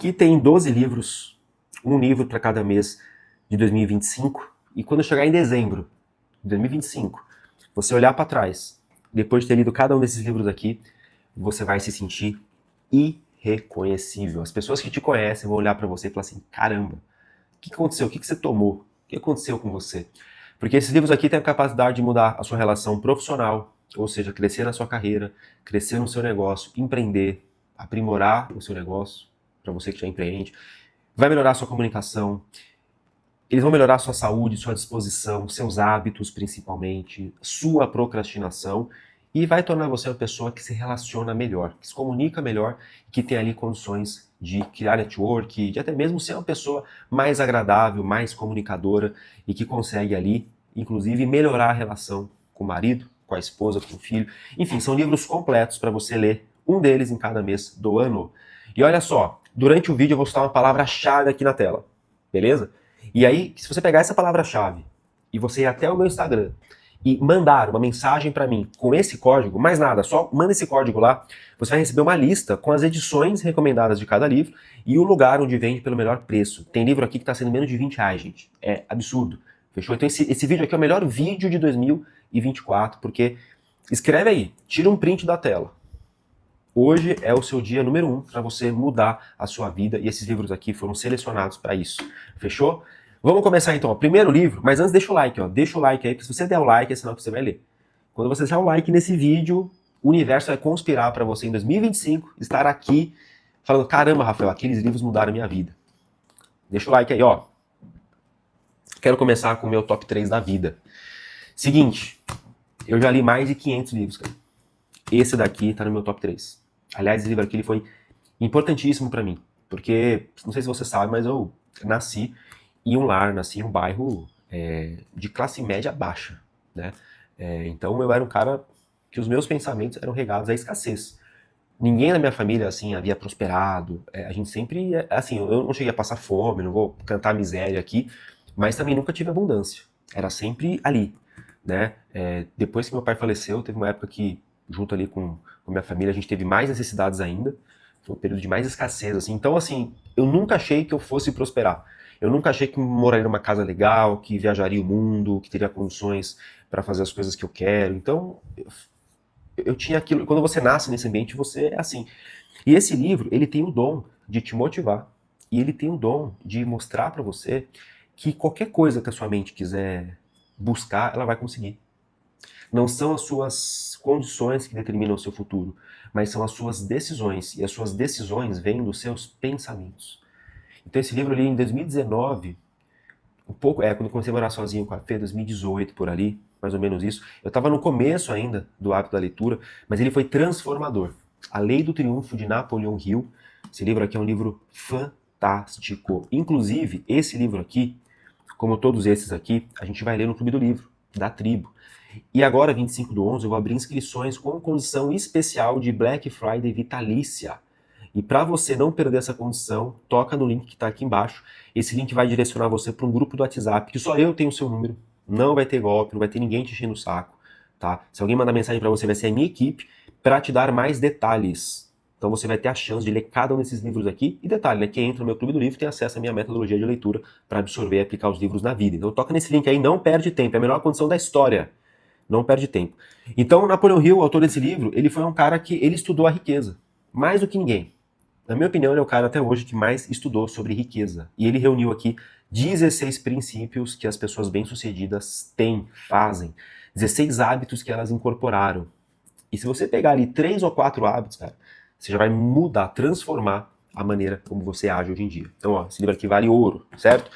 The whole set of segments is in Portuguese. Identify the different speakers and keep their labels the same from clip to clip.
Speaker 1: Aqui tem 12 livros, um livro para cada mês de 2025. E quando chegar em dezembro de 2025, você olhar para trás, depois de ter lido cada um desses livros aqui, você vai se sentir irreconhecível. As pessoas que te conhecem vão olhar para você e falar assim, caramba, o que aconteceu? O que você tomou? O que aconteceu com você? Porque esses livros aqui têm a capacidade de mudar a sua relação profissional, ou seja, crescer na sua carreira, crescer no seu negócio, empreender, aprimorar o seu negócio, para você que já empreende, vai melhorar a sua comunicação, eles vão melhorar a sua saúde, sua disposição, seus hábitos principalmente, sua procrastinação, e vai tornar você uma pessoa que se relaciona melhor, que se comunica melhor, que tem ali condições de criar network, de até mesmo ser uma pessoa mais agradável, mais comunicadora e que consegue ali, inclusive, melhorar a relação com o marido, com a esposa, com o filho. Enfim, são livros completos para você ler, um deles em cada mês do ano. E olha só, durante o vídeo eu vou citar uma palavra-chave aqui na tela, beleza? E aí, se você pegar essa palavra-chave e você ir até o meu Instagram e mandar uma mensagem para mim com esse código, mais nada, só manda esse código lá, você vai receber uma lista com as edições recomendadas de cada livro e o lugar onde vende pelo melhor preço. Tem livro aqui que está sendo menos de R$20, gente. É absurdo. Fechou? Então esse vídeo aqui é o melhor vídeo de 2024, porque escreve aí, tira um print da tela. Hoje é o seu dia número 1 para você mudar a sua vida e esses livros aqui foram selecionados para isso. Fechou? Vamos começar então. Primeiro livro, mas antes deixa o like, ó. Deixa o like aí, porque se você der o like, é sinal que você vai ler. Quando você deixar o like nesse vídeo, o universo vai conspirar para você em 2025 estar aqui falando, caramba, Rafael, aqueles livros mudaram a minha vida. Deixa o like aí, ó. Quero começar com o meu top 3 da vida. Seguinte, eu já li mais de 500 livros, cara. Esse daqui tá no meu top 3. Aliás, esse livro aqui ele foi importantíssimo para mim, porque, não sei se você sabe, mas eu nasci em um lar, nasci em um bairro de classe média baixa, né? Então eu era um cara que os meus pensamentos eram regados à escassez. Ninguém na minha família, assim, havia prosperado. A gente sempre, assim, eu não cheguei a passar fome, não vou cantar miséria aqui, mas também nunca tive abundância. Era sempre ali, né? Depois que meu pai faleceu, teve uma época que, junto ali com minha família, a gente teve mais necessidades ainda. Foi um período de mais escassez, assim. Então, assim, eu nunca achei que eu fosse prosperar. Eu nunca achei que moraria numa casa legal, que viajaria o mundo, que teria condições para fazer as coisas que eu quero. Então, eu tinha aquilo. Quando você nasce nesse ambiente, você é assim. E esse livro, ele tem o dom de te motivar. E ele tem o dom de mostrar para você que qualquer coisa que a sua mente quiser buscar, ela vai conseguir. Não são as suas condições que determinam o seu futuro, mas são as suas decisões. E as suas decisões vêm dos seus pensamentos. Então esse livro ali em 2019, quando eu comecei a morar sozinho com a Fê, 2018 por ali, mais ou menos isso. Eu estava no começo ainda do hábito da leitura, mas ele foi transformador. A Lei do Triunfo de Napoleão Hill. Esse livro aqui é um livro fantástico. Inclusive, esse livro aqui, como todos esses aqui, a gente vai ler no Clube do Livro, da Tribo. E agora, 25/11, eu vou abrir inscrições com condição especial de Black Friday vitalícia. E para você não perder essa condição, toca no link que está aqui embaixo. Esse link vai direcionar você para um grupo do WhatsApp, que só eu tenho o seu número. Não vai ter golpe, não vai ter ninguém te enchendo o saco. Tá? Se alguém mandar mensagem para você, vai ser a minha equipe para te dar mais detalhes. Então você vai ter a chance de ler cada um desses livros aqui. E detalhe, né? Quem entra no meu Clube do Livro tem acesso à minha metodologia de leitura para absorver e aplicar os livros na vida. Então toca nesse link aí, não perde tempo. É a melhor condição da história. Não perde tempo. Então, Napoleão Hill, o autor desse livro, ele foi um cara que ele estudou a riqueza. Mais do que ninguém. Na minha opinião, ele é o cara até hoje que mais estudou sobre riqueza. E ele reuniu aqui 16 princípios que as pessoas bem-sucedidas têm, fazem. 16 hábitos que elas incorporaram. E se você pegar ali 3 ou 4 hábitos, cara, você já vai mudar, transformar a maneira como você age hoje em dia. Então, ó, esse livro aqui vale ouro, certo?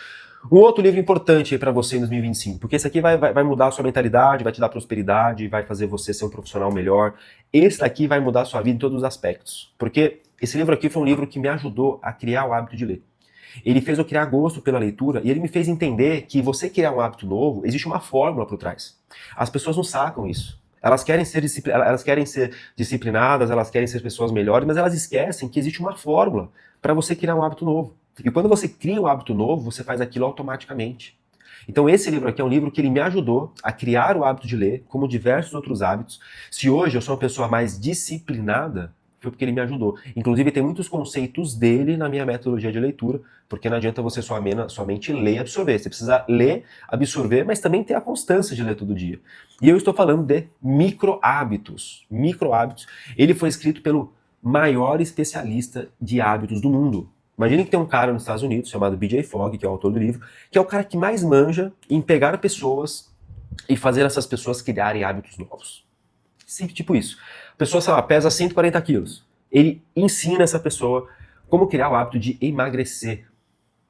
Speaker 1: Um outro livro importante para você em 2025, porque esse aqui vai mudar a sua mentalidade, vai te dar prosperidade, vai fazer você ser um profissional melhor. Esse daqui vai mudar a sua vida em todos os aspectos. Porque esse livro aqui foi um livro que me ajudou a criar o hábito de ler. Ele fez eu criar gosto pela leitura e ele me fez entender que você criar um hábito novo, existe uma fórmula por trás. As pessoas não sacam isso. Elas querem ser disciplinadas, elas querem ser pessoas melhores, mas elas esquecem que existe uma fórmula para você criar um hábito novo. E quando você cria um hábito novo, você faz aquilo automaticamente. Então esse livro aqui é um livro que ele me ajudou a criar o hábito de ler, como diversos outros hábitos. Se hoje eu sou uma pessoa mais disciplinada, foi porque ele me ajudou. Inclusive, tem muitos conceitos dele na minha metodologia de leitura, porque não adianta você somente ler e absorver. Você precisa ler, absorver, mas também ter a constância de ler todo dia. E eu estou falando de micro hábitos. Micro hábitos. Ele foi escrito pelo maior especialista de hábitos do mundo. Imagine que tem um cara nos Estados Unidos chamado B.J. Fogg, que é o autor do livro, que é o cara que mais manja em pegar pessoas e fazer essas pessoas criarem hábitos novos. Sim, tipo isso. A pessoa, sei lá, pesa 140 quilos. Ele ensina essa pessoa como criar o hábito de emagrecer.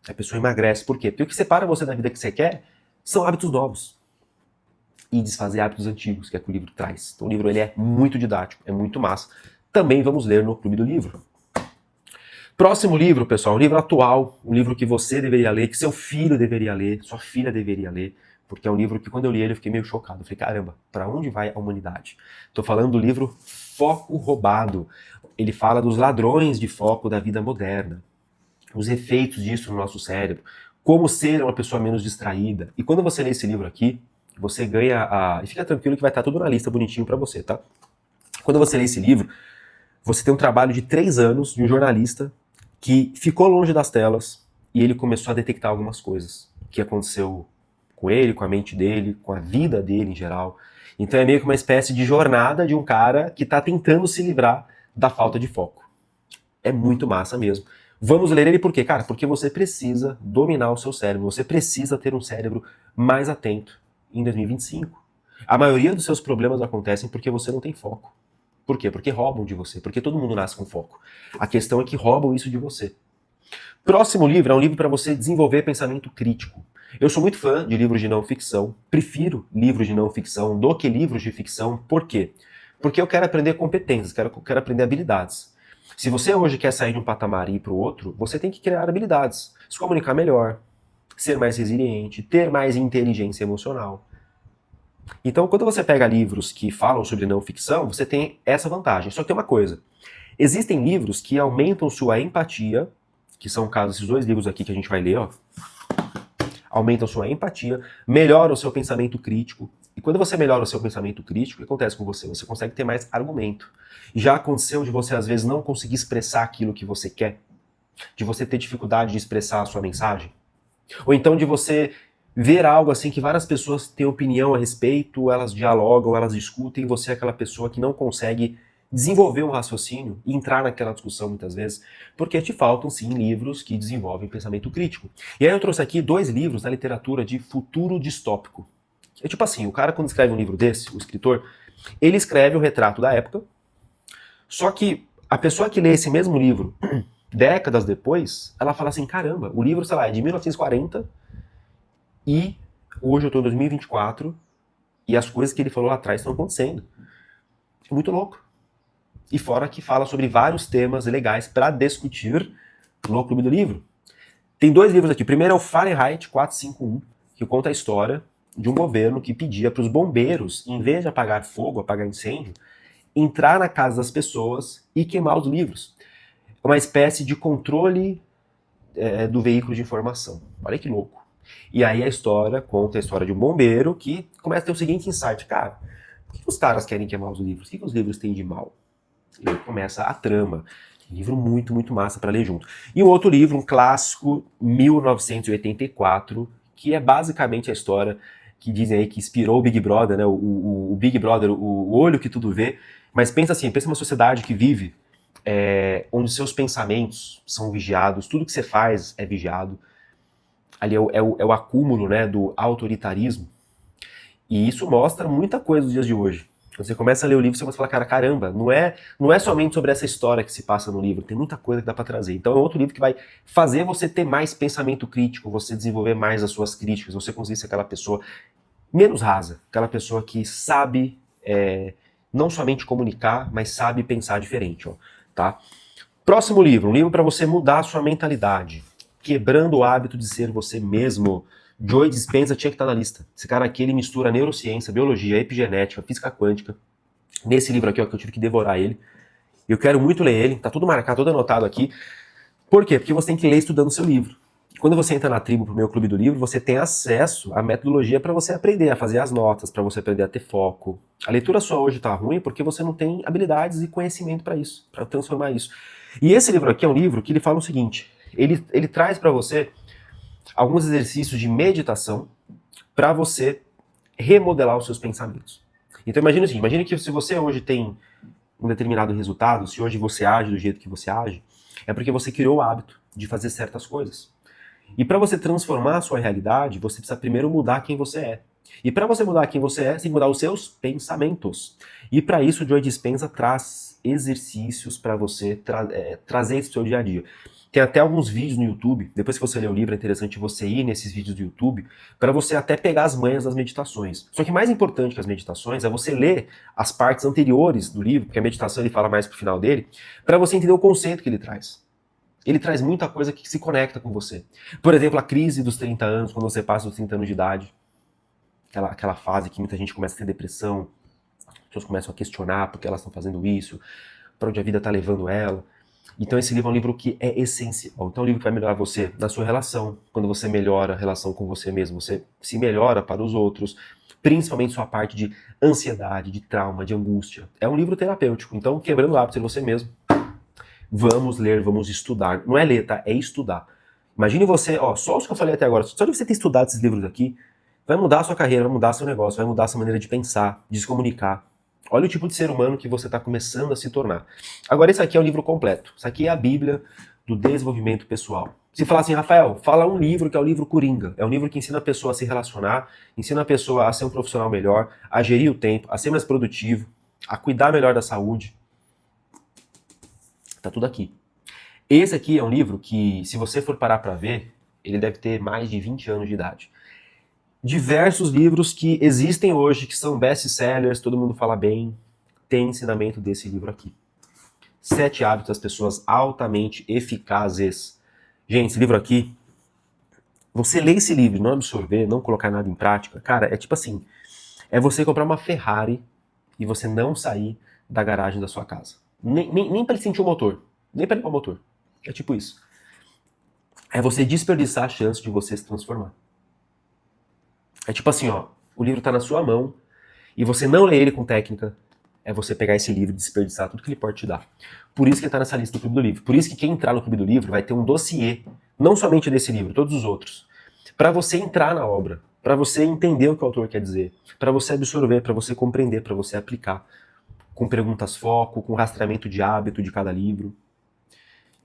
Speaker 1: A pessoa emagrece. Por quê? Porque o que separa você da vida que você quer são hábitos novos. E desfazer hábitos antigos, que é o que o livro traz. Então o livro ele é muito didático, é muito massa. Também vamos ler no Clube do Livro. Próximo livro, pessoal, um livro atual, um livro que você deveria ler, que seu filho deveria ler, sua filha deveria ler, porque é um livro que quando eu li ele eu fiquei meio chocado. Eu falei, caramba, para onde vai a humanidade? Estou falando do livro Foco Roubado. Ele fala dos ladrões de foco da vida moderna, os efeitos disso no nosso cérebro, como ser uma pessoa menos distraída. E quando você lê esse livro aqui, você ganha a... E fica tranquilo que vai estar tudo na lista bonitinho para você, tá? Quando você lê esse livro, você tem um trabalho de 3 anos de um jornalista que ficou longe das telas e ele começou a detectar algumas coisas que aconteceu com ele, com a mente dele, com a vida dele em geral. Então é meio que uma espécie de jornada de um cara que está tentando se livrar da falta de foco. É muito massa mesmo. Vamos ler ele por quê? Cara, porque você precisa dominar o seu cérebro, você precisa ter um cérebro mais atento em 2025. A maioria dos seus problemas acontecem porque você não tem foco. Por quê? Porque roubam de você, porque todo mundo nasce com foco. A questão é que roubam isso de você. Próximo livro é um livro para você desenvolver pensamento crítico. Eu sou muito fã de livros de não ficção, prefiro livros de não ficção do que livros de ficção. Por quê? Porque eu quero aprender competências, quero aprender habilidades. Se você hoje quer sair de um patamar e ir para o outro, você tem que criar habilidades. Se comunicar melhor, ser mais resiliente, ter mais inteligência emocional. Então, quando você pega livros que falam sobre não ficção, você tem essa vantagem. Só que tem uma coisa. Existem livros que aumentam sua empatia, que são casos esses 2 livros aqui que a gente vai ler, ó. Aumentam sua empatia, melhoram o seu pensamento crítico. E quando você melhora o seu pensamento crítico, o que acontece com você? Você consegue ter mais argumento. Já aconteceu de você, às vezes, não conseguir expressar aquilo que você quer? De você ter dificuldade de expressar a sua mensagem? Ou então de você ver algo assim que várias pessoas têm opinião a respeito, elas dialogam, elas discutem, e você é aquela pessoa que não consegue desenvolver um raciocínio e entrar naquela discussão muitas vezes, porque te faltam sim livros que desenvolvem pensamento crítico. E aí eu trouxe aqui 2 livros da literatura de futuro distópico. É tipo assim, o cara quando escreve um livro desse, o escritor, ele escreve o retrato da época, só que a pessoa que lê esse mesmo livro décadas depois, ela fala assim, caramba, o livro, sei lá, é de 1940 e hoje eu estou em 2024 e as coisas que ele falou lá atrás estão acontecendo. É muito louco. E fora que fala sobre vários temas legais para discutir no Clube do Livro. Tem 2 livros aqui. O primeiro é o Fahrenheit 451, que conta a história de um governo que pedia para os bombeiros, em vez de apagar fogo, apagar incêndio, entrar na casa das pessoas e queimar os livros. É uma espécie de controle do veículo de informação. Olha que louco. E aí a história conta a história de um bombeiro que começa a ter o seguinte insight. Cara, por que os caras querem queimar os livros? O que os livros têm de mal? E aí começa a trama. Um livro muito, muito massa para ler junto. E o outro livro, um clássico, 1984, que é basicamente a história que dizem aí que inspirou o Big Brother, né? O Big Brother, o olho que tudo vê. Mas pensa assim, pensa numa sociedade que vive onde seus pensamentos são vigiados, tudo que você faz é vigiado. Ali é o acúmulo, né, do autoritarismo. E isso mostra muita coisa dos dias de hoje. Quando você começa a ler o livro, você começa a falar, cara, caramba, não é somente sobre essa história que se passa no livro, tem muita coisa que dá para trazer. Então é outro livro que vai fazer você ter mais pensamento crítico, você desenvolver mais as suas críticas, você conseguir ser aquela pessoa menos rasa, aquela pessoa que sabe não somente comunicar, mas sabe pensar diferente, ó, tá? Próximo livro, um livro para você mudar a sua mentalidade, Quebrando o Hábito de Ser Você Mesmo. Joe Dispenza tinha que estar na lista. Esse cara aqui, ele mistura neurociência, biologia, epigenética, física quântica. Nesse livro aqui, ó, que eu tive que devorar ele. Eu quero muito ler ele, tá tudo marcado, tudo anotado aqui. Por quê? Porque você tem que ler estudando o seu livro. Quando você entra na tribo pro meu clube do livro, você tem acesso à metodologia para você aprender a fazer as notas, para você aprender a ter foco. A leitura sua hoje tá ruim porque você não tem habilidades e conhecimento para isso, para transformar isso. E esse livro aqui é um livro que ele fala o seguinte, ele traz para você alguns exercícios de meditação para você remodelar os seus pensamentos. Então imagine o seguinte, imagine que se você hoje tem um determinado resultado, se hoje você age do jeito que você age, é porque você criou o hábito de fazer certas coisas. E para você transformar a sua realidade, você precisa primeiro mudar quem você é. E para você mudar quem você é, você tem que mudar os seus pensamentos. E para isso, o Joe Dispenza traz exercícios para você trazer isso para o seu dia a dia. Tem até alguns vídeos no YouTube, depois que você ler o livro, é interessante você ir nesses vídeos do YouTube, para você até pegar as manhas das meditações. Só que mais importante que as meditações é você ler as partes anteriores do livro, porque a meditação ele fala mais pro final dele, para você entender o conceito que ele traz. Ele traz muita coisa que se conecta com você. Por exemplo, a crise dos 30 anos, quando você passa dos 30 anos de idade, aquela fase que muita gente começa a ter depressão, as pessoas começam a questionar por que elas estão fazendo isso, para onde a vida está levando ela. Então esse livro é um livro que é essencial. Então é um livro que vai melhorar você na sua relação, quando você melhora a relação com você mesmo, você se melhora para os outros, principalmente sua parte de ansiedade, de trauma, de angústia. É um livro terapêutico, então quebrando o hábito de você mesmo. Vamos ler, vamos estudar. Não é ler, tá? É estudar. Imagine você, ó, só os que eu falei até agora, só de você ter estudado esses livros aqui, vai mudar a sua carreira, vai mudar seu negócio, vai mudar a sua maneira de pensar, de se comunicar. Olha o tipo de ser humano que você está começando a se tornar. Agora, esse aqui é o livro completo. Isso aqui é a Bíblia do desenvolvimento pessoal. Se falar assim, Rafael, fala um livro que é o livro Coringa. É um livro que ensina a pessoa a se relacionar, ensina a pessoa a ser um profissional melhor, a gerir o tempo, a ser mais produtivo, a cuidar melhor da saúde. Tá tudo aqui. Esse aqui é um livro que, se você for parar para ver, ele deve ter mais de 20 anos de idade. Diversos livros que existem hoje, que são best-sellers, todo mundo fala bem, tem ensinamento desse livro aqui. 7 hábitos das pessoas altamente eficazes. Gente, esse livro aqui, você lê esse livro e não absorver, não colocar nada em prática, cara, é tipo assim, é você comprar uma Ferrari e você não sair da garagem da sua casa. Nem para ele sentir o motor, nem para limpar o motor. É tipo isso. É você desperdiçar a chance de você se transformar. É tipo assim, ó, o livro tá na sua mão e você não lê ele com técnica, é você pegar esse livro e desperdiçar tudo que ele pode te dar. Por isso que ele tá nessa lista do Clube do Livro. Por isso que quem entrar no Clube do Livro vai ter um dossiê, não somente desse livro, todos os outros, para você entrar na obra, para você entender o que o autor quer dizer, para você absorver, para você compreender, para você aplicar, com perguntas foco, com rastreamento de hábito de cada livro.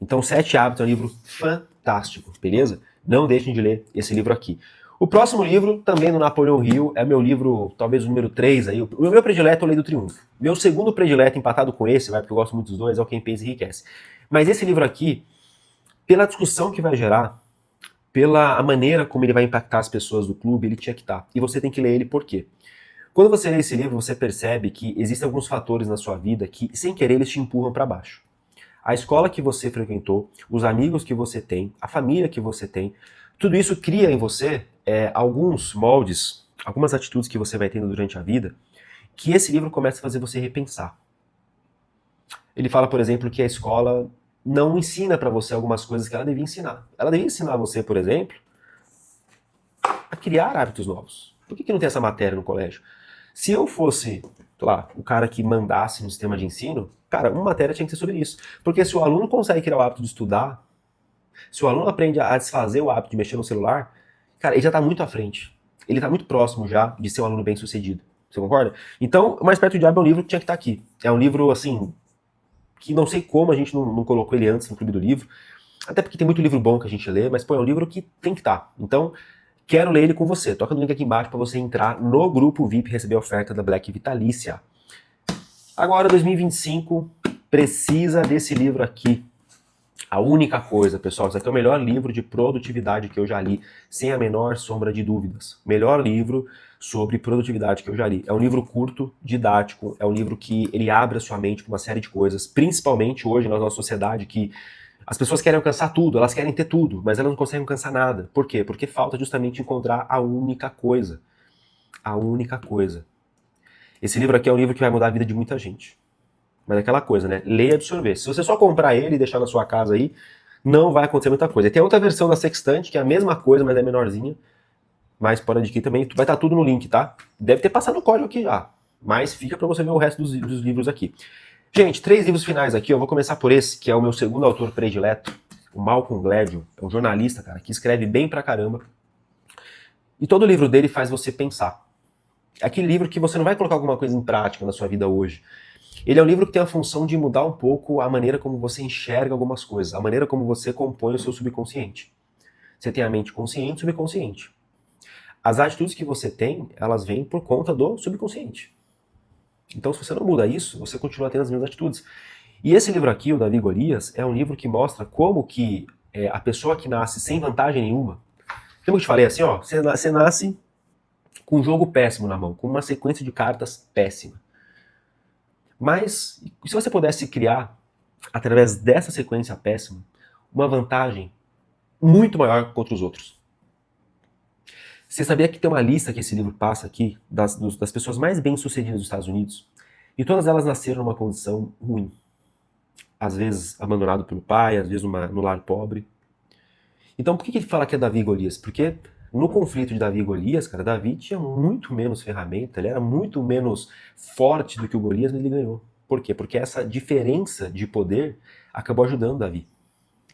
Speaker 1: Então, 7 Hábitos é um livro fantástico, beleza? Não deixem de ler esse livro aqui. O próximo livro, também do Napoleão Hill, é meu livro, talvez o número 3 aí. O meu predileto é o Lei do Triunfo. Meu segundo predileto, empatado com esse, porque eu gosto muito dos dois, é o Quem Pensa Enriquece. Mas esse livro aqui, pela discussão que vai gerar, pela a maneira como ele vai impactar as pessoas do clube, ele tinha que estar. E você tem que ler ele por quê? Quando você lê esse livro, você percebe que existem alguns fatores na sua vida que, sem querer, eles te empurram para baixo. A escola que você frequentou, os amigos que você tem, a família que você tem, tudo isso cria em você alguns moldes, algumas atitudes que você vai tendo durante a vida, que esse livro começa a fazer você repensar. Ele fala, por exemplo, que a escola não ensina para você algumas coisas que ela devia ensinar. Ela devia ensinar você, por exemplo, a criar hábitos novos. Por que não tem essa matéria no colégio? Se eu fosse, sei lá, o cara que mandasse no sistema de ensino, cara, uma matéria tinha que ser sobre isso. Porque se o aluno consegue criar o hábito de estudar, se o aluno aprende a desfazer o hábito de mexer no celular, cara, ele já está muito à frente. Ele está muito próximo já de ser um aluno bem sucedido. Você concorda? Então, O Mais Perto do Diabo é um livro que tinha que estar aqui. É um livro, assim, que não sei como a gente não colocou ele antes no Clube do Livro. Até porque tem muito livro bom que a gente lê, mas, pô, é um livro que tem que estar. Então, quero ler ele com você. Toca no link aqui embaixo para você entrar no grupo VIP e receber a oferta da Black Vitalícia. Agora, 2025, precisa desse livro aqui. A única coisa, pessoal, isso aqui é o melhor livro de produtividade que eu já li, sem a menor sombra de dúvidas. Melhor livro sobre produtividade que eu já li. É um livro curto, didático, é um livro que ele abre a sua mente para uma série de coisas, principalmente hoje na nossa sociedade que as pessoas querem alcançar tudo, elas querem ter tudo, mas elas não conseguem alcançar nada. Por quê? Porque falta justamente encontrar a única coisa. A única coisa. Esse livro aqui é um livro que vai mudar a vida de muita gente. Mas é aquela coisa, né? Ler e absorver. Se você só comprar ele e deixar na sua casa aí, não vai acontecer muita coisa. E tem outra versão da Sextante, que é a mesma coisa, mas é menorzinha, mas pode adquirir também, vai estar tudo no link, tá? Deve ter passado o código aqui já, mas fica para você ver o resto dos livros aqui. Gente, 3 livros finais aqui, eu vou começar por esse, que é o meu segundo autor predileto, o Malcolm Gladwell, é um jornalista, cara, que escreve bem pra caramba, e todo livro dele faz você pensar. É aquele livro que você não vai colocar alguma coisa em prática na sua vida hoje. Ele é um livro que tem a função de mudar um pouco a maneira como você enxerga algumas coisas, a maneira como você compõe o seu subconsciente. Você tem a mente consciente e subconsciente. As atitudes que você tem, elas vêm por conta do subconsciente. Então, se você não muda isso, você continua tendo as mesmas atitudes. E esse livro aqui, o Davi Golias, é um livro que mostra como que a pessoa que nasce sem vantagem nenhuma... Lembra que eu te falei assim, ó, você nasce com um jogo péssimo na mão, com uma sequência de cartas péssima. Mas, se você pudesse criar, através dessa sequência péssima, uma vantagem muito maior contra os outros? Você sabia que tem uma lista que esse livro passa aqui, das pessoas mais bem-sucedidas dos Estados Unidos? E todas elas nasceram numa condição ruim. Às vezes abandonado pelo pai, às vezes no lar pobre. Então por que ele fala que é Davi e Golias? Porque no conflito de Davi e Golias, cara, Davi tinha muito menos ferramenta, ele era muito menos forte do que o Golias, mas ele ganhou. Por quê? Porque essa diferença de poder acabou ajudando Davi.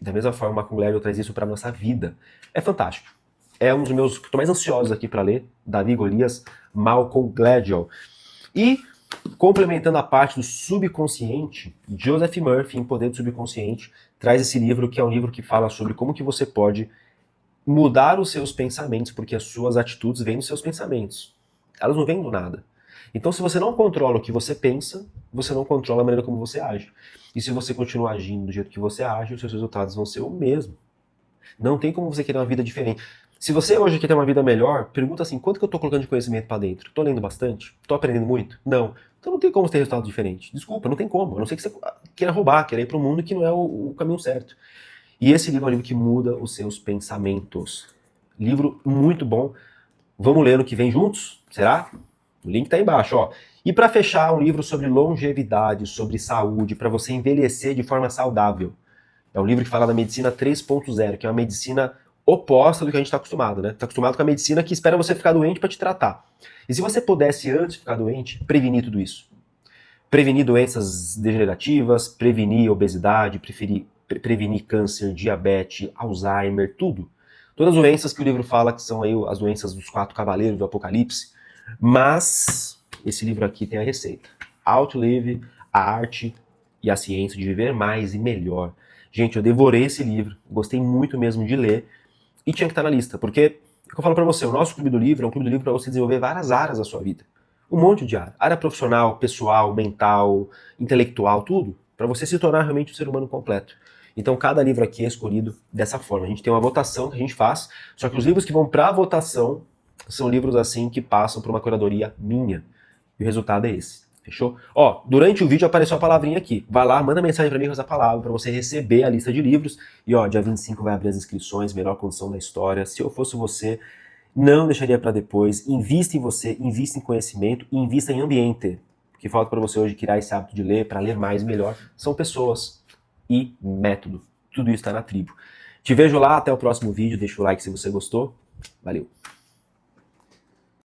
Speaker 1: Da mesma forma, o Malcolm Gladwell traz isso para nossa vida. É fantástico. É um dos meus que estou mais ansiosos aqui para ler, Davi e Golias, Malcolm Gladwell. E, complementando a parte do subconsciente, Joseph Murphy, em Poder do Subconsciente, traz esse livro, que é um livro que fala sobre como que você pode mudar os seus pensamentos, porque as suas atitudes vêm dos seus pensamentos. Elas não vêm do nada. Então, se você não controla o que você pensa, você não controla a maneira como você age. E se você continuar agindo do jeito que você age, os seus resultados vão ser o mesmo. Não tem como você querer uma vida diferente. Se você hoje quer ter uma vida melhor, pergunta assim, quanto que eu estou colocando de conhecimento para dentro? Estou lendo bastante? Estou aprendendo muito? Não. Então não tem como ter resultado diferente. Desculpa, não tem como. A não ser que você queira roubar, queira ir para um mundo que não é o caminho certo. E esse livro é um livro que muda os seus pensamentos. Livro muito bom. Vamos ler no que vem juntos? Será? O link está aí embaixo, ó. E para fechar, um livro sobre longevidade, sobre saúde, para você envelhecer de forma saudável. É um livro que fala da medicina 3.0, que é uma medicina oposta do que a gente está acostumado, né? Está acostumado com a medicina que espera você ficar doente para te tratar. E se você pudesse, antes de ficar doente, prevenir tudo isso? Prevenir doenças degenerativas, prevenir obesidade, prevenir câncer, diabetes, Alzheimer, tudo. Todas as doenças que o livro fala que são aí as doenças dos 4 cavaleiros do Apocalipse. Mas esse livro aqui tem a receita. Outlive, a arte e a ciência de viver mais e melhor. Gente, eu devorei esse livro, gostei muito mesmo de ler e tinha que estar na lista, porque, é o que eu falo pra você, o nosso Clube do Livro é um clube do livro para você desenvolver várias áreas da sua vida. Um monte de área. Área profissional, pessoal, mental, intelectual, tudo, para você se tornar realmente um ser humano completo. Então cada livro aqui é escolhido dessa forma. A gente tem uma votação que a gente faz, só que os livros que vão para a votação são livros assim que passam por uma curadoria minha. E o resultado é esse. Fechou? Ó, durante o vídeo apareceu a palavrinha aqui. Vai lá, manda mensagem pra mim com essa palavra pra você receber a lista de livros. E ó, dia 25 vai abrir as inscrições, melhor condição da história. Se eu fosse você, não deixaria pra depois. Invista em você, invista em conhecimento e invista em ambiente. O que falta pra você hoje criar esse hábito de ler, pra ler mais e melhor, são pessoas e método. Tudo isso tá na tribo. Te vejo lá, até o próximo vídeo. Deixa o like se você gostou. Valeu!